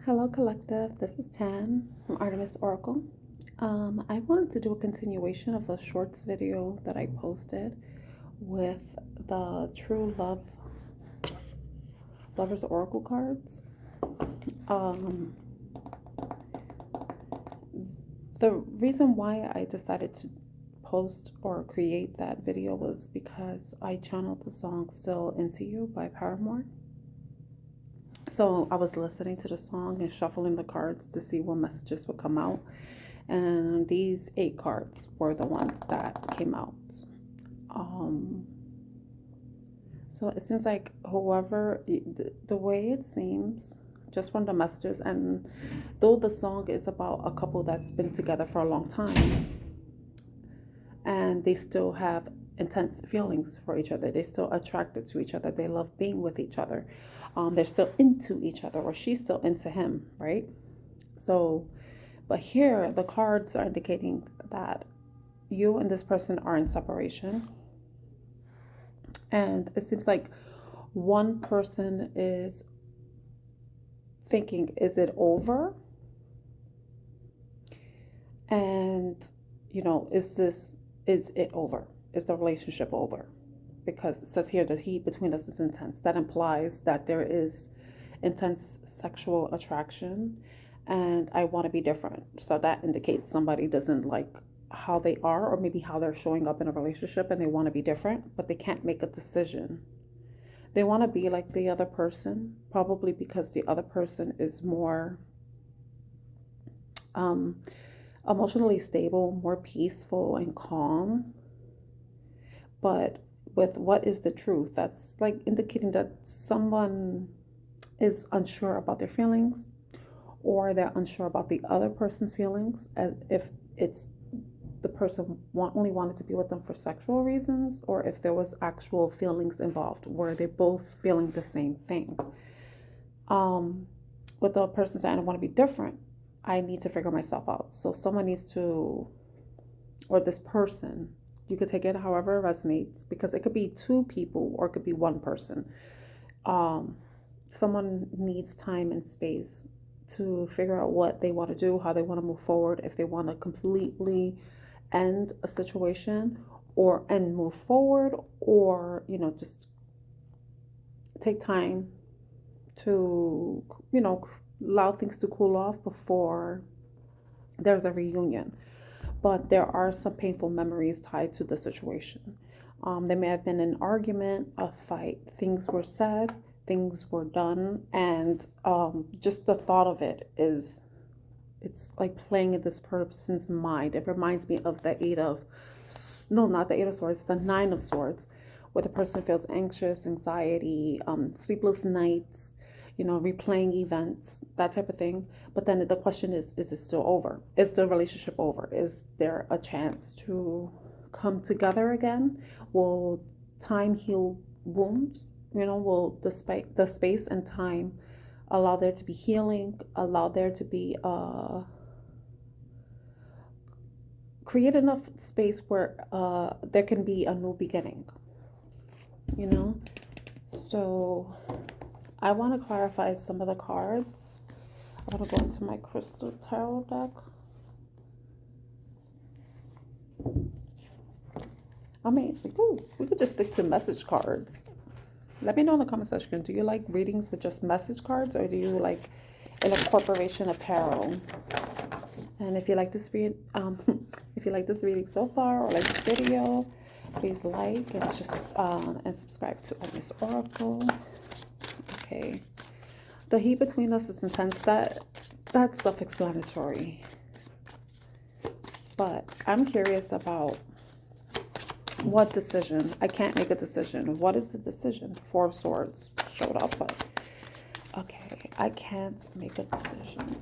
Hello, Collective. This is Tan from Artemis Oracle. I wanted to do a continuation of a shorts video that I posted with the True Lovers Oracle cards. Um, the reason why I decided to post or create that video was because I channeled the song Still Into You by Paramore. So I was listening to the song and shuffling the cards to see what messages would come out. And these 8 cards were the ones that came out. So it seems like whoever, the way it seems, just from the messages, and though the song is about a couple that's been together for a long time, and they still have intense feelings for each other, they're still attracted to each other, they love being with each other, they're still into each other, or she's still into him, right? So, but here the cards are indicating that you and this person are in separation. And it seems like one person is thinking, is it over? And, is it over? Is the relationship over? Because it says here that heat between us is intense. That implies that there is intense sexual attraction and I want to be different. So that indicates somebody doesn't like how they are, or maybe how they're showing up in a relationship, and they want to be different, but they can't make a decision. They want to be like the other person, probably because the other person is more emotionally stable, more peaceful and calm. But with what is the truth, that's like indicating that someone is unsure about their feelings, or they're unsure about the other person's feelings, as if it's the person only wanted to be with them for sexual reasons, or if there was actual feelings involved where they're both feeling the same thing. With the person saying, I want to be different, I need to figure myself out. So someone needs to, or this person, you could take it however it resonates, because it could be 2 people or it could be 1 person. Someone needs time and space to figure out what they want to do, how they want to move forward, if they want to completely end a situation and move forward, or just take time to allow things to cool off before there's a reunion. But there are some painful memories tied to the situation. There may have been an argument, a fight, things were said, things were done, and just the thought of it's like playing in this person's mind. It reminds me of the not the 8 of Swords, the 9 of Swords, where the person feels anxious, anxiety, sleepless nights, replaying events, that type of thing. But then the question is it still over? Is the relationship over? Is there a chance to come together again? Will time heal wounds? Will the space and time allow there to be healing, allow there to be create enough space where there can be a new beginning, So I want to clarify some of the cards. I want to go into my crystal tarot deck. I mean, we could just stick to message cards. Let me know in the comment section, do you like readings with just message cards, or do you like an incorporation of tarot? And if you like this reading so far, or like this video, please like and and subscribe to Artemis Oracle. Okay, the heat between us is intense. That's self-explanatory, but I'm curious about what decision. I can't make a decision. What is the decision? 4 of Swords showed up, but okay, I can't make a decision.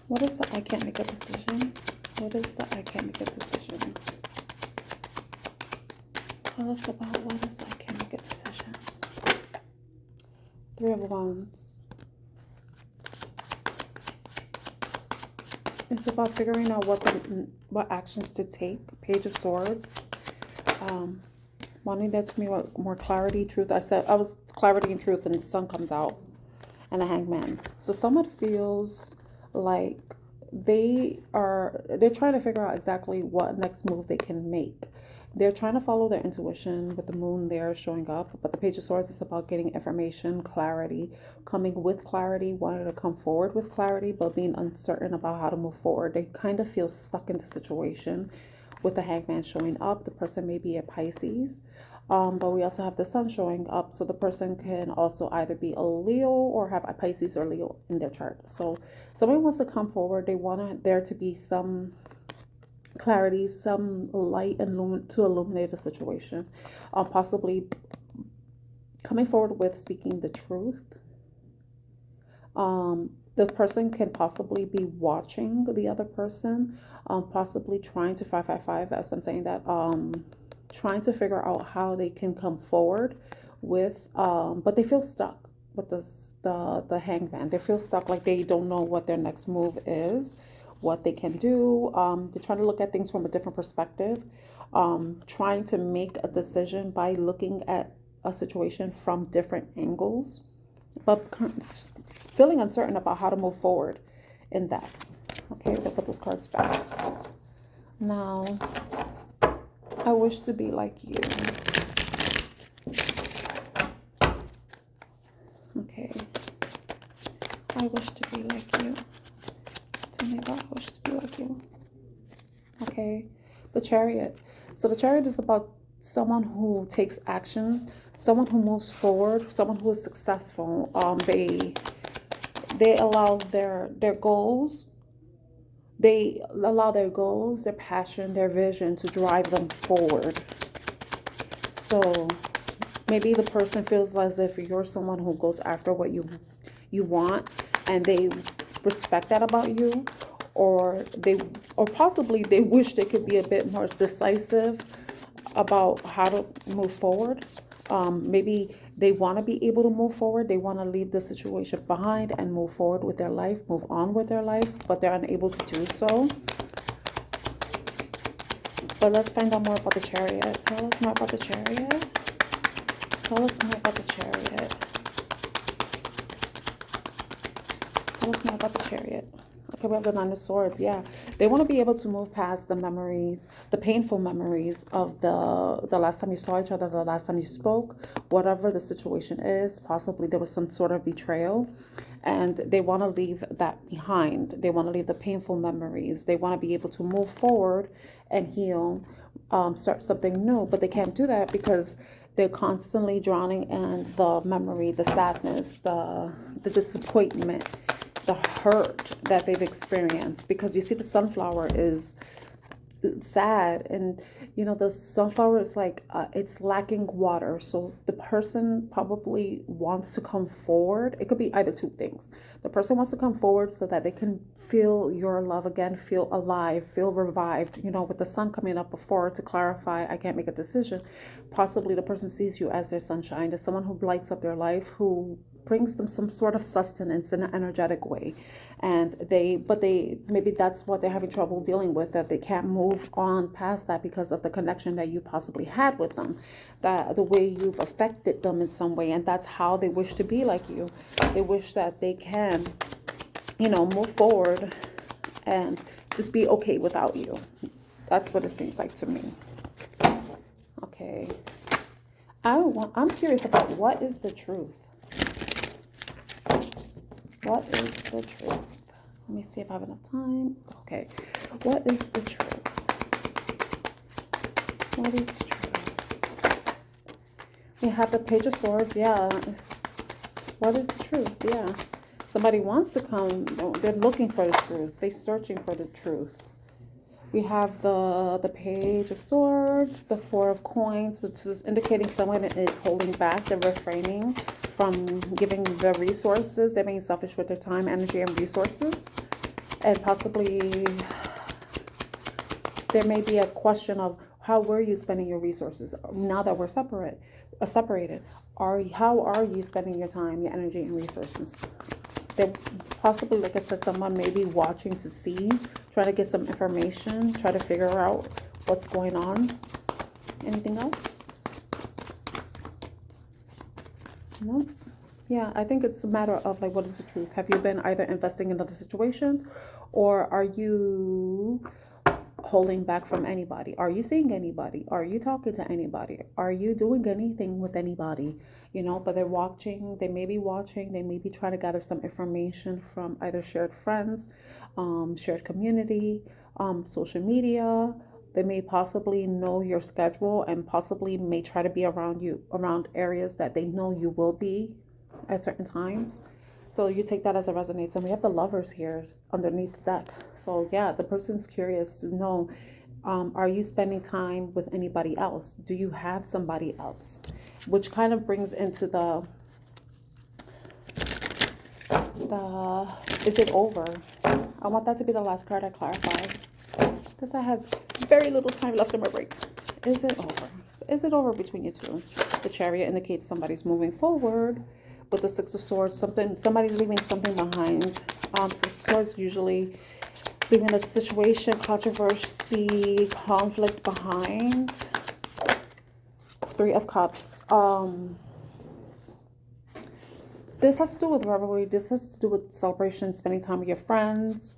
What is the I can't make a decision? What is the I can't make a decision? Tell us about what is the I can't make a decision. 3 of Wands. It's about figuring out what actions to take. Page of Swords. Wanting there to be more clarity, truth. I was clarity and truth, and the sun comes out, and the hangman. So someone feels like they're trying to figure out exactly what next move they can make. They're trying to follow their intuition with the moon there showing up, but the Page of Swords is about getting information, clarity, coming with clarity, wanting to come forward with clarity, but being uncertain about how to move forward. They kind of feel stuck in the situation with the hangman showing up. The person may be a Pisces, but we also have the sun showing up. So the person can also either be a Leo or have a Pisces or Leo in their chart. So somebody wants to come forward. They want there to be some clarity, some light and to illuminate the situation. Possibly coming forward with speaking the truth. The person can possibly be watching the other person, possibly trying to 555, as I'm saying that, trying to figure out how they can come forward with, but they feel stuck with the hangman. They feel stuck, like they don't know what their next move is, what they can do. They're trying to look at things from a different perspective, trying to make a decision by looking at a situation from different angles, but feeling uncertain about how to move forward in that. Okay, we'll put those cards back. Now, I wish to be like you. Okay. I wish to be like you. Tell me about I wish to be like you. Okay. The Chariot. So the Chariot is about someone who takes action, someone who moves forward, someone who is successful. They allow their goals. They allow their goals, their passion, their vision to drive them forward. So maybe the person feels as if you're someone who goes after what you want, and they respect that about you, or possibly they wish they could be a bit more decisive about how to move forward. Maybe they want to be able to move forward. They want to leave the situation behind and move forward with their life, move on with their life, but they're unable to do so. But let's find out more about the Chariot. Tell us more about the Chariot. Tell us more about the Chariot. Tell us more about the Chariot. Okay, we have the Nine of Swords. Yeah, they want to be able to move past the memories, the painful memories of the last time you saw each other, the last time you spoke, whatever the situation is. Possibly there was some sort of betrayal, and they want to leave that behind. They want to leave the painful memories. They want to be able to move forward and heal, start something new, but they can't do that because they're constantly drowning in the memory, the sadness, the disappointment, the hurt that they've experienced. Because you see, the sunflower is sad, and you know, the sunflower is like it's lacking water. So the person probably wants to come forward. It could be either two things. The person wants to come forward so that they can feel your love again, feel alive, feel revived. You know, with the sun coming up before, to clarify, I can't make a decision. Possibly the person sees you as their sunshine, as someone who lights up their life, who brings them some sort of sustenance in an energetic way. And maybe that's what they're having trouble dealing with, that they can't move on past that because of the connection that you possibly had with them, that the way you've affected them in some way, and that's how they wish to be like you. They wish that they can, you know, move forward and just be okay without you. That's what it seems like to me. Okay. I'm curious about what is the truth. What is the truth? Let me see if I have enough time. Okay. What is the truth? What is the truth? We have the Page of Swords. Yeah. What is the truth? Yeah. Somebody wants to come. They're looking for the truth. They're searching for the truth. We have the Page of Swords, the Four of Coins, which is indicating someone is holding back. They're refraining from giving the resources. They're being selfish with their time, energy, and resources. And possibly there may be a question of, how were you spending your resources now that we're separated? How are you spending your time, your energy, and resources? They possibly, like I said, someone may be watching to see, trying to get some information, try to figure out what's going on. Anything else? No. Yeah, I think it's a matter of like, what is the truth? Have you been either investing in other situations, or are you holding back from anybody? Are you seeing anybody? Are you talking to anybody? Are you doing anything with anybody? You know, but they're watching, they may be watching, they may be trying to gather some information from either shared friends, shared community, social media. They may possibly know your schedule and possibly may try to be around you, around areas that they know you will be at certain times. So you take that as it resonates. And we have the lovers here underneath the deck. So yeah, the person's curious to know, are you spending time with anybody else? Do you have somebody else? Which kind of brings into the is it over? I want that to be the last card I clarify, because I have very little time left in my break. Is it over? Is it over between you two? The Chariot indicates somebody's moving forward. With the Six of Swords, somebody's leaving something behind. Six of Swords usually leaving a situation, controversy, conflict behind. Three of Cups. This has to do with revelry. This has to do with celebration, spending time with your friends.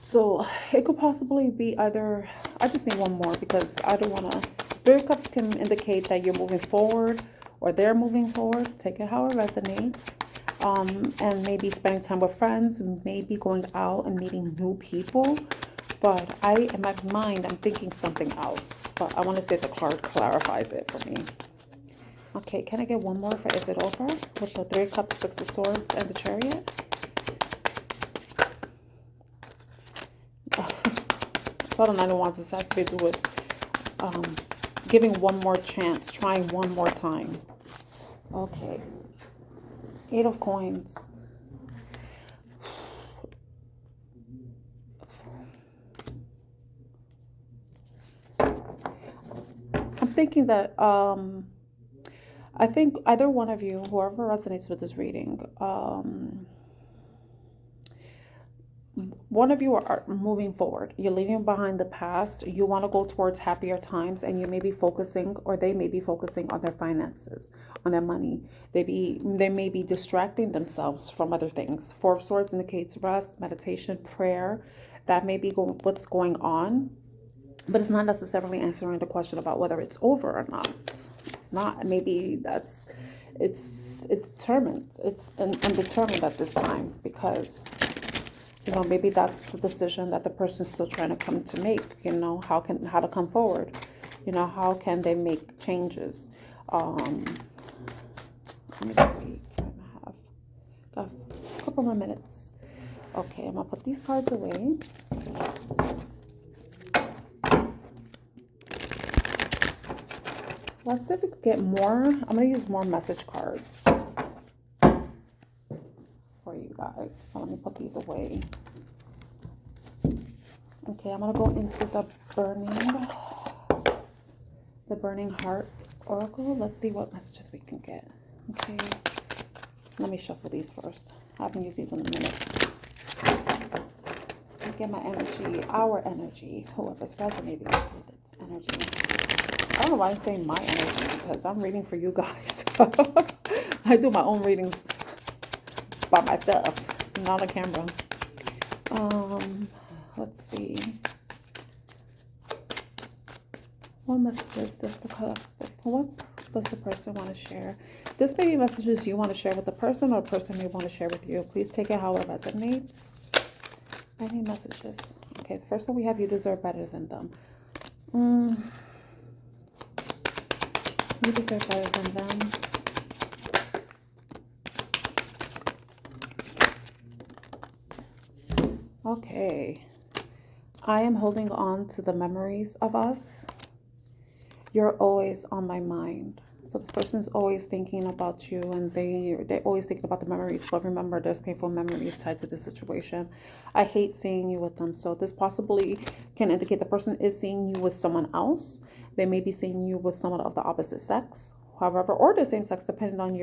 So it could possibly be either, I just need one more because I don't want to. Three of Cups can indicate that you're moving forward or they're moving forward. Take it how it resonates. And maybe spending time with friends, maybe going out and meeting new people. But in my mind, I'm thinking something else. But I want to see if the card clarifies it for me. Okay, can I get one more for Is It Over? With the Three of Cups, Six of Swords, and the Chariot. So the Nine of Wands, this has to do with giving one more chance, trying one more time. Okay. Eight of Coins. I'm thinking that I think either one of you, whoever resonates with this reading, one of you are moving forward. You're leaving behind the past. You want to go towards happier times, and you may be focusing, or they may be focusing on their finances, on their money. They may be distracting themselves from other things. Four of Swords indicates rest, meditation, prayer. That may be what's going on, but it's not necessarily answering the question about whether it's over or not. It's not. Maybe it's determined. It's undetermined at this time, because you know, maybe that's the decision that the person's still trying to come to make. You know, how to come forward. You know, how can they make changes? Let me see. I have got a couple more minutes. Okay, I'm gonna put these cards away. Let's see if we could get more. I'm gonna use more message cards for you guys. Now, let me put these away. Okay, I'm gonna go into the burning heart oracle. Let's see what messages we can get. Okay, let me shuffle these first. I haven't used these in a minute. Get my energy, our energy, whoever's resonating with its energy. I don't know why I'm saying my energy, because I'm reading for you guys. I do my own readings by myself, not on camera. Let's see. What messages does what does the person want to share? This may be messages you want to share with the person, or a person may want to share with you. Please take it how it resonates. Any messages? Okay, the first one we have: you deserve better than them. You deserve better than them. Okay. I am holding on to the memories of us. You're always on my mind. So this person is always thinking about you, and they're always thinking about the memories. But remember, there's painful memories tied to this situation. I hate seeing you with them. So this possibly can indicate the person is seeing you with someone else. They may be seeing you with someone of the opposite sex, however, or the same sex, depending on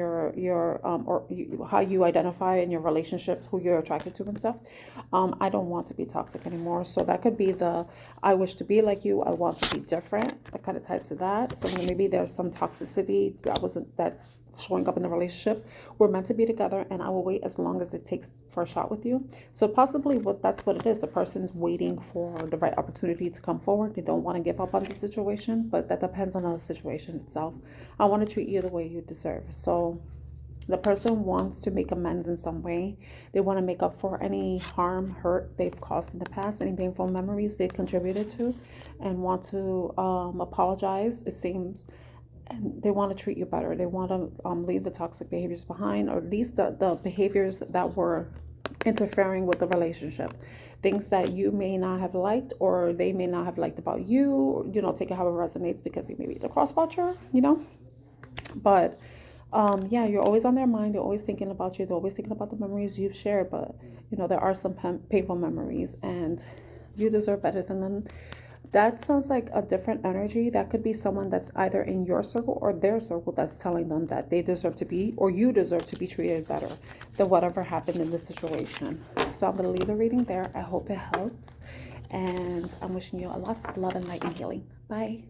how you identify in your relationships, who you're attracted to and stuff. I don't want to be toxic anymore. So that could be I wish to be like you. I want to be different. That kind of ties to that. So maybe there's some toxicity that showing up in the relationship. We're meant to be together, and I will wait as long as it takes for a shot with you. So possibly that's what it is. The person's waiting for the right opportunity to come forward. They don't want to give up on the situation, but that depends on the situation itself. I want to treat you the way you deserve. So the person wants to make amends in some way. They want to make up for any harm, hurt they've caused in the past, any painful memories they contributed to, and want to apologize, it seems. And they want to treat you better. They want to leave the toxic behaviors behind, or at least the behaviors that were interfering with the relationship. Things that you may not have liked, or they may not have liked about you, take it how it resonates, because you may be the cross-watcher, But yeah, you're always on their mind. They're always thinking about you. They're always thinking about the memories you've shared. But, there are some painful memories, and you deserve better than them. That sounds like a different energy. That could be someone that's either in your circle or their circle that's telling them that they deserve to be, or you deserve to be treated better than whatever happened in this situation. So I'm going to leave the reading there. I hope it helps. And I'm wishing you a lots of love and light and healing. Bye.